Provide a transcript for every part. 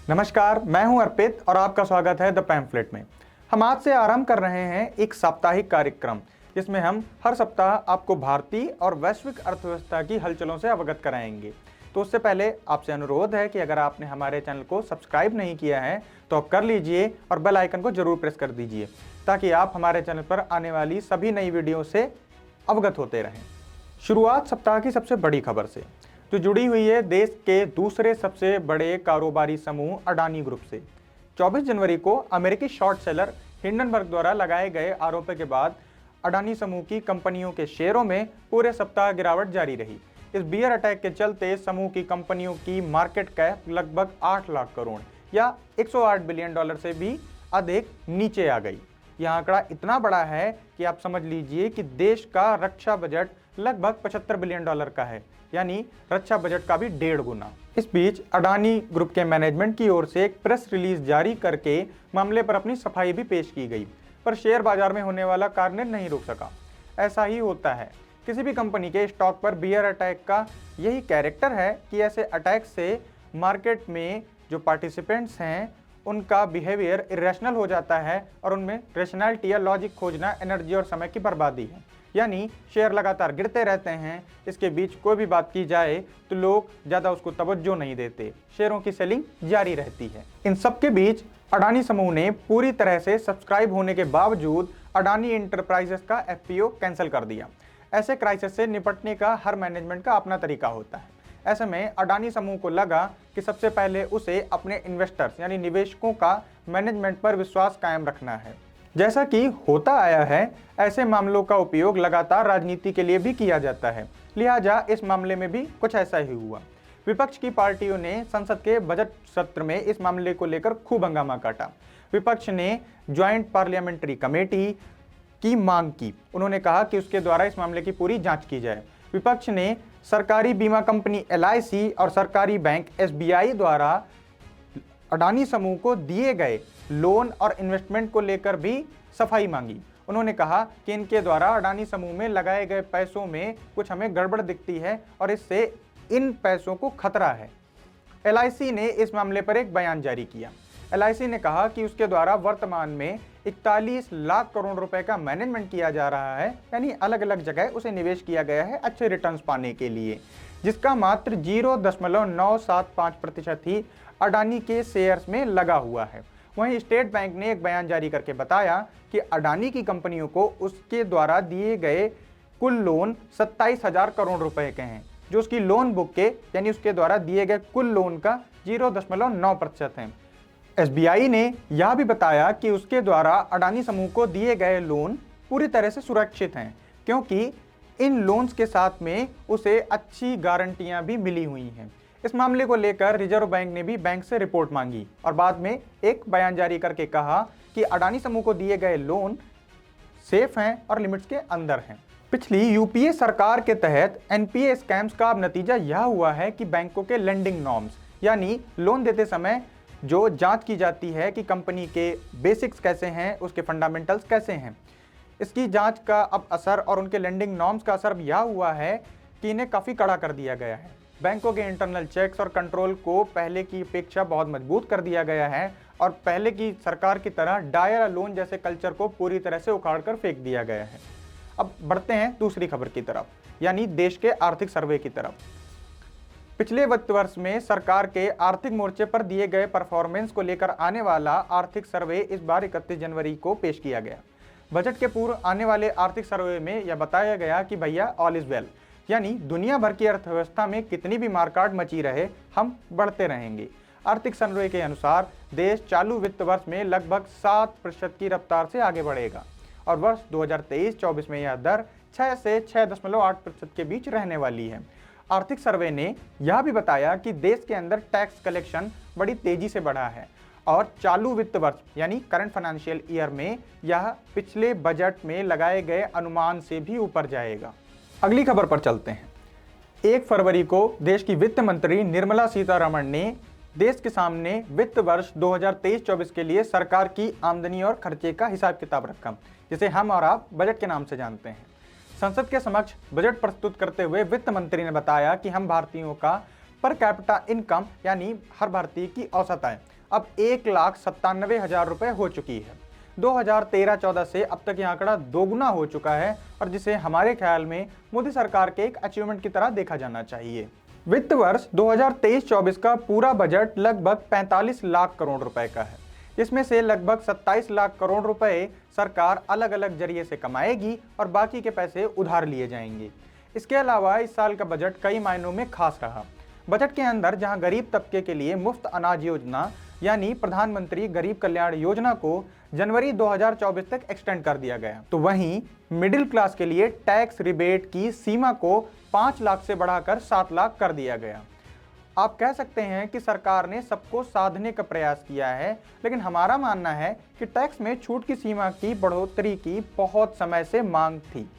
नमस्कार, मैं हूं अर्पित और आपका स्वागत है द पैम्फलेट में। हम आज से आरंभ कर रहे हैं एक साप्ताहिक कार्यक्रम जिसमें हम हर सप्ताह आपको भारतीय और वैश्विक अर्थव्यवस्था की हलचलों से अवगत कराएंगे। तो उससे पहले आपसे अनुरोध है कि अगर आपने हमारे चैनल को सब्सक्राइब नहीं किया है तो आप कर लीजिए और बेल आइकन को जरूर प्रेस कर दीजिए ताकि आप हमारे चैनल पर आने वाली सभी नई वीडियो से अवगत होते रहें। शुरुआत सप्ताह की सबसे बड़ी खबर से जो जुड़ी हुई है देश के दूसरे सबसे बड़े कारोबारी समूह अडानी ग्रुप से। 24 जनवरी को अमेरिकी शॉर्ट सेलर हिंडनबर्ग द्वारा लगाए गए आरोपों के बाद अडानी समूह की कंपनियों के शेयरों में पूरे सप्ताह गिरावट जारी रही। इस बियर अटैक के चलते समूह की कंपनियों की मार्केट कैप लगभग 8 लाख करोड़ या $108 बिलियन से भी अधिक नीचे आ गई। यह आंकड़ा इतना बड़ा है कि आप समझ लीजिए कि देश का रक्षा बजट लगभग $75 बिलियन का है, यानी रक्षा बजट का भी 1.5 गुना। इस बीच अडानी ग्रुप के मैनेजमेंट की ओर से एक प्रेस रिलीज जारी करके मामले पर अपनी सफाई भी पेश की गई, पर शेयर बाजार में होने वाला कार्य नहीं रुक सका। ऐसा ही होता है, किसी भी कंपनी के स्टॉक पर बियर अटैक का यही कैरेक्टर है कि ऐसे अटैक से मार्केट में जो पार्टिसिपेंट्स हैं उनका बिहेवियर इरेशनल हो जाता है और उनमें रेशनैलिटी या लॉजिक खोजना एनर्जी और समय की बर्बादी है, यानी शेयर लगातार गिरते रहते हैं। इसके बीच कोई भी बात की जाए तो लोग ज़्यादा उसको तवज्जो नहीं देते, शेयरों की सेलिंग जारी रहती है। इन सब के बीच अडानी समूह ने पूरी तरह से सब्सक्राइब होने के बावजूद अडानी इंटरप्राइजेस का एफपीओ कैंसिल कर दिया। ऐसे क्राइसिस से निपटने का हर मैनेजमेंट का अपना तरीका होता है। ऐसे में अडानी समूह को लगा कि सबसे पहले उसे अपने इन्वेस्टर्स यानी निवेशकों का मैनेजमेंट पर विश्वास कायम रखना है। जैसा कि होता आया है, ऐसे मामलों का उपयोग लगातार राजनीति के लिए भी किया जाता है, लिहाजा इस मामले में भी कुछ ऐसा ही हुआ। विपक्ष की पार्टियों ने संसद के बजट सत्र में इस मामले को लेकर खूब हंगामा काटा। विपक्ष ने ज्वाइंट पार्लियामेंट्री कमेटी की मांग की। उन्होंने कहा कि उसके द्वारा इस मामले की पूरी जांच की जाए। विपक्ष ने सरकारी बीमा कंपनी एलआईसी और सरकारी बैंक एसबीआई द्वारा अडानी समूह को दिए गए लोन और इन्वेस्टमेंट को लेकर भी सफाई मांगी। उन्होंने कहा कि इनके द्वारा अडानी समूह में लगाए गए पैसों में कुछ हमें गड़बड़ दिखती है और इससे इन पैसों को खतरा है। एलआईसी ने इस मामले पर एक बयान जारी किया। एलआईसी ने कहा कि उसके द्वारा वर्तमान में 41 लाख करोड़ रुपए का मैनेजमेंट किया जा रहा है, यानी अलग अलग जगह उसे निवेश किया गया है अच्छे रिटर्न्स पाने के लिए, जिसका मात्र 0.975% ही अडानी के शेयर्स में लगा हुआ है। वहीं स्टेट बैंक ने एक बयान जारी करके बताया कि अडानी की कंपनियों को उसके द्वारा दिए गए कुल लोन 27,000 करोड़ रुपए के हैं, जो उसकी लोन बुक के यानी उसके द्वारा दिए गए कुल लोन का 0.9% है। एसबीआई ने यह भी बताया कि उसके द्वारा अडानी समूह को दिए गए लोन पूरी तरह से सुरक्षित हैं, क्योंकि इन लोन्स के साथ में उसे अच्छी गारंटियां भी मिली हुई हैं। इस मामले को लेकर रिजर्व बैंक ने भी बैंक से रिपोर्ट मांगी और बाद में एक बयान जारी करके कहा कि अडानी समूह को दिए गए लोन सेफ हैं और लिमिट्स के अंदर हैं। पिछली यूपीए सरकार के तहत एनपीए स्कैम्स का अब नतीजा यह हुआ है कि बैंकों के लेंडिंग नॉर्म्स यानी लोन देते समय जो जांच की जाती है कि कंपनी के बेसिक्स कैसे हैं, उसके फंडामेंटल्स कैसे हैं, इसकी जांच का अब असर और उनके लेंडिंग नॉर्म्स का असर यह हुआ है कि इन्हें काफ़ी कड़ा कर दिया गया है। बैंकों के इंटरनल चेक्स और कंट्रोल को पहले की अपेक्षा बहुत मजबूत कर दिया गया है और पहले की सरकार की तरह डायर लोन जैसे कल्चर को पूरी तरह से उखाड़ कर फेंक दिया गया है। अब बढ़ते हैं दूसरी खबर की तरफ, यानी देश के आर्थिक सर्वे की तरफ। पिछले वित्त वर्ष में सरकार के आर्थिक मोर्चे पर दिए गए परफॉर्मेंस को लेकर आने वाला आर्थिक सर्वे इस बार 31 जनवरी को पेश किया गया। बजट के पूर्व आने वाले आर्थिक सर्वे में यह बताया गया कि भैया ऑल इज वेल, यानी दुनिया भर की अर्थव्यवस्था में कितनी भी मारकाट मची रहे, हम बढ़ते रहेंगे। आर्थिक सर्वे के अनुसार देश चालू वित्त वर्ष में लगभग 7% की रफ्तार से आगे बढ़ेगा और वर्ष 2023-24 में यह दर 6 से 6.8% के बीच रहने वाली है। आर्थिक सर्वे ने यह भी बताया कि देश के अंदर टैक्स कलेक्शन बड़ी तेजी से बढ़ा है और चालू वित्त वर्ष यानी करंट फाइनेंशियल ईयर में यह पिछले बजट में लगाए गए अनुमान से भी ऊपर जाएगा। अगली खबर पर चलते हैं। 1 फरवरी को देश की वित्त मंत्री निर्मला सीतारमण ने देश के सामने वित्त वर्ष 2023-24 के लिए सरकार की आमदनी और खर्चे का हिसाब किताब रखा, जिसे हम और आप बजट के नाम से जानते हैं। संसद के समक्ष बजट प्रस्तुत करते हुए वित्त मंत्री ने बताया कि हम भारतीयों का पर कैपिटा इनकम यानी हर भारतीय की औसत आय अब 1,97,000 रुपए हो चुकी है। 2013-14 से अब तक यह आंकड़ा दोगुना हो चुका है और जिसे हमारे ख्याल में मोदी सरकार के एक अचीवमेंट की तरह देखा जाना चाहिए। वित्त वर्ष 2023-24 का पूरा बजट लगभग 45 लाख करोड़ रुपए का है, जिसमें से लगभग 27 लाख करोड़ रुपए सरकार अलग अलग जरिए से कमाएगी और बाकी के पैसे उधार लिए जाएंगे। इसके अलावा इस साल का बजट कई मायनों में खास रहा। बजट के अंदर जहां गरीब तबके के लिए मुफ्त अनाज योजना यानी प्रधानमंत्री गरीब कल्याण योजना को जनवरी 2024 तक एक्सटेंड कर दिया गया, तो वहीं मिडिल क्लास के लिए टैक्स रिबेट की सीमा को 5 लाख से बढ़ाकर 7 लाख कर दिया गया। आप कह सकते हैं कि सरकार ने सबको साधने का प्रयास किया है, लेकिन हमारा मानना है कि टैक्स में छूट की सीमा की बढ़ोतरी की बहुत समय से मांग थी,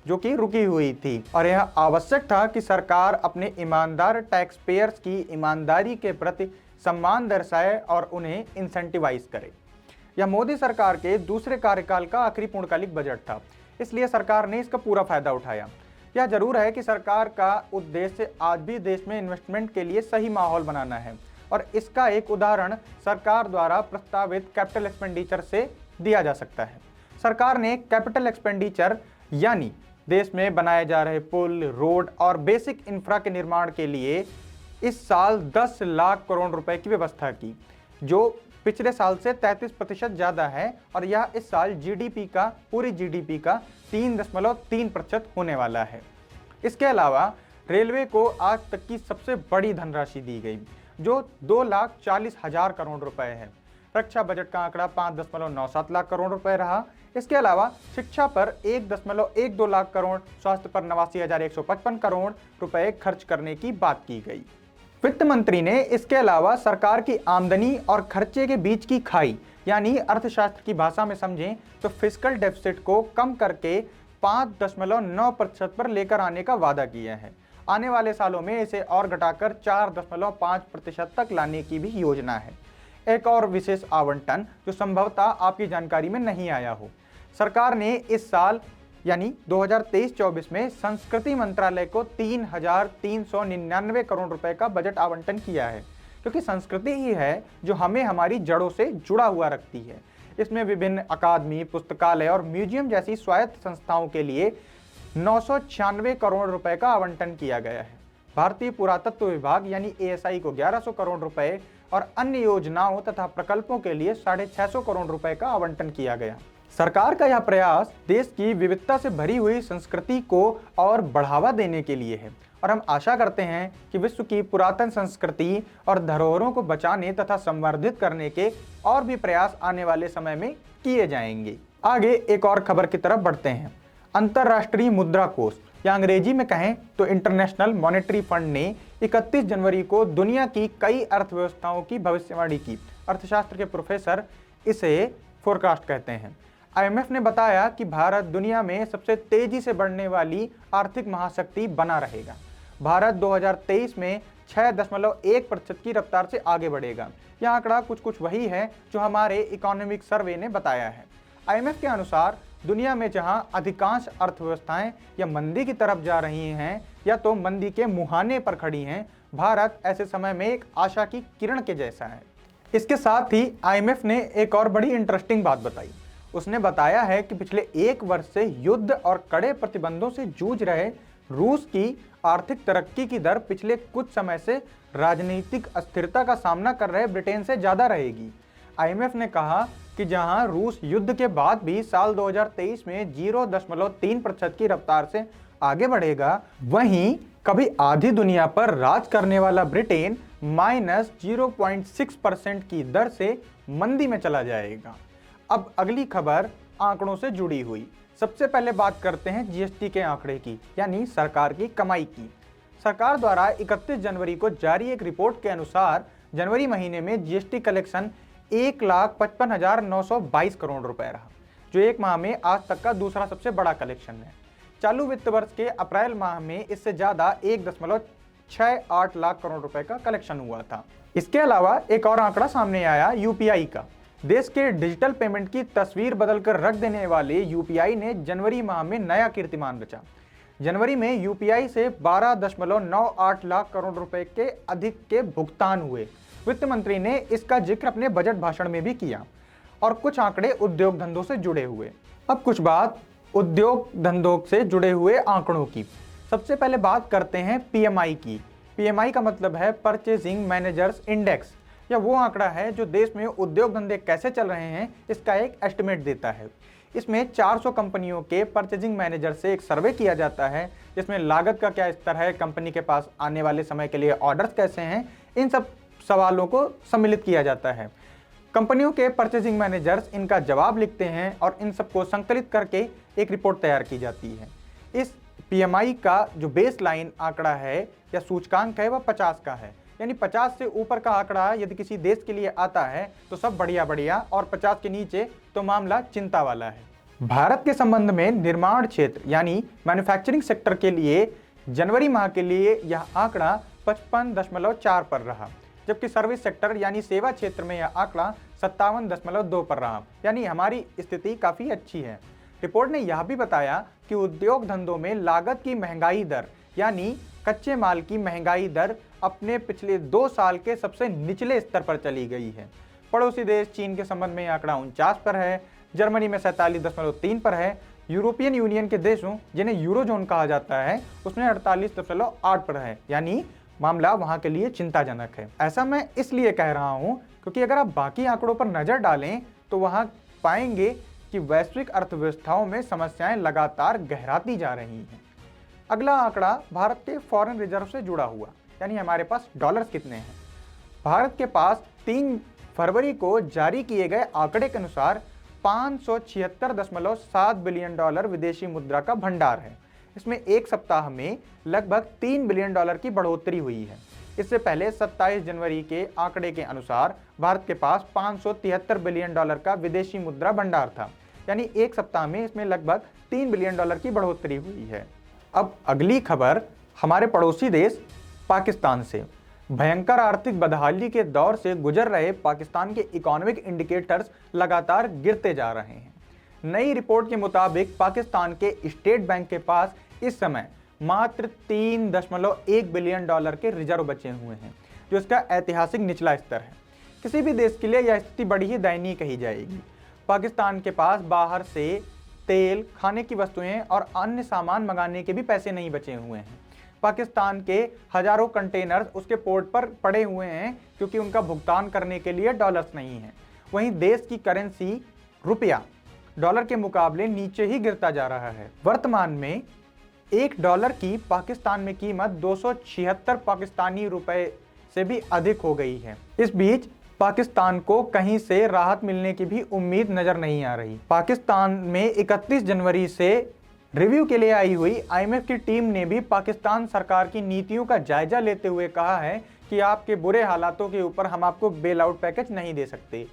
जो कि रुकी हुई थी और यह आवश्यक था कि सरकार अपने ईमानदार टैक्स पेयर्स की ईमानदारी के प्रति सम्मान दर्शाए और उन्हें इंसेंटिवाइज करे। यह मोदी सरकार के दूसरे कार्यकाल का आखिरी पूर्णकालिक बजट था, इसलिए सरकार ने इसका पूरा फायदा उठाया। यह जरूर है कि सरकार का उद्देश्य आज भी देश में इन्वेस्टमेंट के लिए सही माहौल बनाना है और इसका एक उदाहरण सरकार द्वारा प्रस्तावित कैपिटल एक्सपेंडिचर से दिया जा सकता है। सरकार ने कैपिटल एक्सपेंडिचर यानी देश में बनाए जा रहे पुल, रोड और बेसिक इंफ्रा के निर्माण के लिए इस साल 10 लाख करोड़ रुपए की व्यवस्था की, जो पिछले साल से 33% ज्यादा है और यह इस साल पूरी जीडीपी का 3.3% होने वाला है। इसके अलावा रेलवे को आज तक की सबसे बड़ी धनराशि दी गई, जो 2,40,000 करोड़ रुपए है। रक्षा बजट का आंकड़ा 5.97 लाख करोड़ रुपए रहा। इसके अलावा शिक्षा पर 1.12 लाख करोड़, स्वास्थ्य पर 89,155 करोड़ रुपए खर्च करने की बात की गई। वित्त मंत्री ने इसके अलावा सरकार की आमदनी और खर्चे के बीच की खाई यानी अर्थशास्त्र की भाषा में समझें तो फिस्कल डेफिसिट को कम करके 5.9% पर लेकर आने का वादा किया है। आने वाले सालों में इसे और घटाकर 4.5% तक लाने की भी योजना है। एक और विशेष आवंटन जो संभवतः आपकी जानकारी में नहीं आया हो, सरकार ने इस साल यानी 2023-24 में संस्कृति मंत्रालय को 3,399 करोड़ रुपए का बजट आवंटन किया है, क्योंकि संस्कृति ही है जो हमें हमारी जड़ों से जुड़ा हुआ रखती है। इसमें विभिन्न अकादमी, पुस्तकालय और म्यूजियम जैसी स्वायत्त संस्थाओं के लिए 996 करोड़ रुपए का आवंटन किया गया है। भारतीय पुरातत्व विभाग यानी ASI को 1100 करोड़ रुपए और अन्य योजनाओं तथा प्रकल्पों के लिए 650 करोड़ रुपए का आवंटन किया गया। सरकार का यह प्रयास देश की विविधता से भरी हुई संस्कृति को और बढ़ावा देने के लिए है और हम आशा करते हैं कि विश्व की पुरातन संस्कृति और धरोहरों को बचाने तथा संवर्धित करने के और भी प्रयास आने वाले समय में किए जाएंगे। आगे एक और खबर की तरफ बढ़ते हैं। अंतर्राष्ट्रीय मुद्रा कोष या अंग्रेजी में कहें तो इंटरनेशनल मॉनेटरी फंड ने 31 जनवरी को दुनिया की कई अर्थव्यवस्थाओं की भविष्यवाणी की। अर्थशास्त्र के प्रोफेसर इसे फोरकास्ट कहते हैं। IMF ने बताया कि भारत दुनिया में सबसे तेजी से बढ़ने वाली आर्थिक महाशक्ति बना रहेगा। भारत 2023 में 6.1% की रफ्तार से आगे बढ़ेगा। यह आंकड़ा कुछ वही है जो हमारे इकोनॉमिक सर्वे ने बताया है। IMF के अनुसार दुनिया में जहां अधिकांश अर्थव्यवस्थाएं या मंदी की तरफ जा रही हैं या तो मंदी के मुहाने पर खड़ी हैं, भारत ऐसे समय में एक आशा की किरण के जैसा है। इसके साथ ही IMF ने एक और बड़ी इंटरेस्टिंग बात बताई। उसने बताया है कि पिछले 1 वर्ष से युद्ध और कड़े प्रतिबंधों से जूझ रहे रूस की आर्थिक तरक्की की दर पिछले कुछ समय से राजनीतिक अस्थिरता का सामना कर रहे ब्रिटेन से ज्यादा रहेगी। IMF ने कहा कि जहां रूस युद्ध के बाद भी साल 2023 में 0.3% की रफ्तार से आगे बढ़ेगा, वहीं कभी आधी दुनिया पर राज करने वाला ब्रिटेन -0.6% की दर से मंदी में चला जाएगा। अब अगली खबर आंकड़ों से जुड़ी हुई। सबसे पहले बात करते हैं GST के आंकड़े की, यानी सरकार की कमाई की। सरकार द्वारा 31 जनवरी को जारी एक रिपोर्ट के अनुसार जनवरी महीने में GST कलेक्शन 1,55,922 करोड़ रुपए रहा, जो एक माह में आज तक का दूसरा सबसे बड़ा कलेक्शन है। चालू वित्त वर्ष के अप्रैल माह में इससे ज्यादा 1.68 लाख करोड़ रुपए का कलेक्शन हुआ था। इसके अलावा एक और आंकड़ा सामने आया UPI का। देश के डिजिटल पेमेंट की तस्वीर बदलकर रख देने वाले UPI ने जनवरी माह में नया कीर्तिमान रचा। जनवरी में यूपीआई से 12.98 लाख करोड़ रुपए के अधिक के भुगतान हुए। वित्त मंत्री ने इसका जिक्र अपने बजट भाषण में भी किया। और कुछ आंकड़े उद्योग धंधों से जुड़े हुए। अब कुछ बात उद्योग धंधों से जुड़े हुए आंकड़ों की। सबसे पहले बात करते हैं पीएमआई की। पीएमआई का मतलब है परचेजिंग मैनेजर्स इंडेक्स। यह वो आंकड़ा है जो देश में उद्योग धंधे कैसे चल रहे हैं इसका एक एस्टिमेट देता है। इसमें 400 कंपनियों के परचेजिंग मैनेजर से एक सर्वे किया जाता है, जिसमें लागत का क्या स्तर है, कंपनी के पास आने वाले समय के लिए ऑर्डर्स कैसे हैं, इन सब सवालों को सम्मिलित किया जाता है। कंपनियों के परचेजिंग मैनेजर्स इनका जवाब लिखते हैं और इन सबको संकलित करके एक रिपोर्ट तैयार की जाती है। इस पीएमआई का जो बेस लाइन आंकड़ा है या सूचकांक है वह 50 का है, यानी 50 से ऊपर का आंकड़ा यदि किसी देश के लिए आता है तो सब बढ़िया, और 50 के नीचे तो मामला चिंता वाला है। भारत के संबंध में निर्माण क्षेत्र यानी मैन्युफैक्चरिंग सेक्टर के लिए जनवरी माह के लिए यह आंकड़ा 55.4 पर रहा, जबकि सर्विस सेक्टर यानी सेवा क्षेत्र में यह आंकड़ा 57.2 पर रहा, यानी हमारी स्थिति काफ़ी अच्छी है। रिपोर्ट ने यह भी बताया कि उद्योग धंधों में लागत की महंगाई दर यानी कच्चे माल की महंगाई दर अपने पिछले 2 साल के सबसे निचले स्तर पर चली गई है। पड़ोसी देश चीन के संबंध में आंकड़ा 49 पर है, जर्मनी में 47.3 पर है, यूरोपियन यूनियन के देशों जिन्हें यूरोजोन कहा जाता है उसमें 48.8 पर है, यानी मामला वहां के लिए चिंताजनक है। ऐसा मैं इसलिए कह रहा हूं क्योंकि अगर आप बाकी आंकड़ों पर नजर डालें तो वहां पाएंगे कि वैश्विक अर्थव्यवस्थाओं में समस्याएं लगातार गहराती जा रही हैं। अगला आंकड़ा भारत के फॉरेन रिजर्व से जुड़ा हुआ, यानी हमारे पास डॉलर्स कितने हैं। भारत के पास 3 फरवरी को जारी किए गए आंकड़े के अनुसार 576.7 बिलियन डॉलर विदेशी मुद्रा का भंडार है। इसमें एक सप्ताह में लगभग 3 बिलियन डॉलर की बढ़ोतरी हुई है। इससे पहले 27 जनवरी के आंकड़े के अनुसार भारत के पास 573 बिलियन डॉलर का विदेशी मुद्रा भंडार था, यानी एक सप्ताह में इसमें लगभग 3 बिलियन डॉलर की बढ़ोतरी हुई है। अब अगली खबर हमारे पड़ोसी देश पाकिस्तान से। भयंकर आर्थिक बदहाली के दौर से गुजर रहे पाकिस्तान के इकोनॉमिक इंडिकेटर्स लगातार गिरते जा रहे हैं। नई रिपोर्ट के मुताबिक पाकिस्तान के स्टेट बैंक के पास इस समय मात्र 3.1 बिलियन डॉलर के रिजर्व बचे हुए हैं, जो इसका ऐतिहासिक निचला स्तर है। किसी भी देश के लिए यह स्थिति बड़ी ही दयनीय कही जाएगी। पाकिस्तान के पास बाहर से तेल, खाने की वस्तुएं और अन्य सामान मंगाने के भी पैसे नहीं बचे हुए हैं। पाकिस्तान के हजारों कंटेनर्स उसके पोर्ट पर पड़े हुए हैं क्योंकि उनका भुगतान करने के लिए डॉलर्स नहीं है। वहीं देश की करेंसी रुपया डॉलर के मुकाबले नीचे ही गिरता जा रहा है। वर्तमान में $1 की पाकिस्तान में कीमत 276 पाकिस्तानी रुपए से भी अधिक हो गई है। इस बीच पाकिस्तान को कहीं से राहत मिलने की भी उम्मीद नजर नहीं आ रही। पाकिस्तान में 31 जनवरी से रिव्यू के लिए आई हुई आईएमएफ की टीम ने भी पाकिस्तान सरकार की नीतियों का जायजा लेते हुए कहा है कि आपके बुरे हालातों के ऊपर हम आपको बेल आउट पैकेज नहीं दे सकते।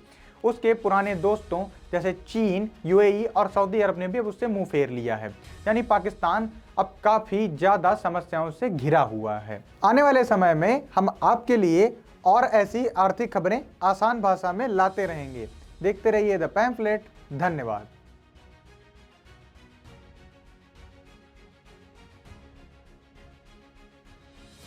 उसके पुराने दोस्तों जैसे चीन, यूएई और सऊदी अरब ने भी अब उससे मुंह फेर लिया है, यानी पाकिस्तान अब काफ़ी ज़्यादा समस्याओं से घिरा हुआ है। आने वाले समय में हम आपके लिए और ऐसी आर्थिक खबरें आसान भाषा में लाते रहेंगे। देखते रहिए द पैम्फलेट। धन्यवाद।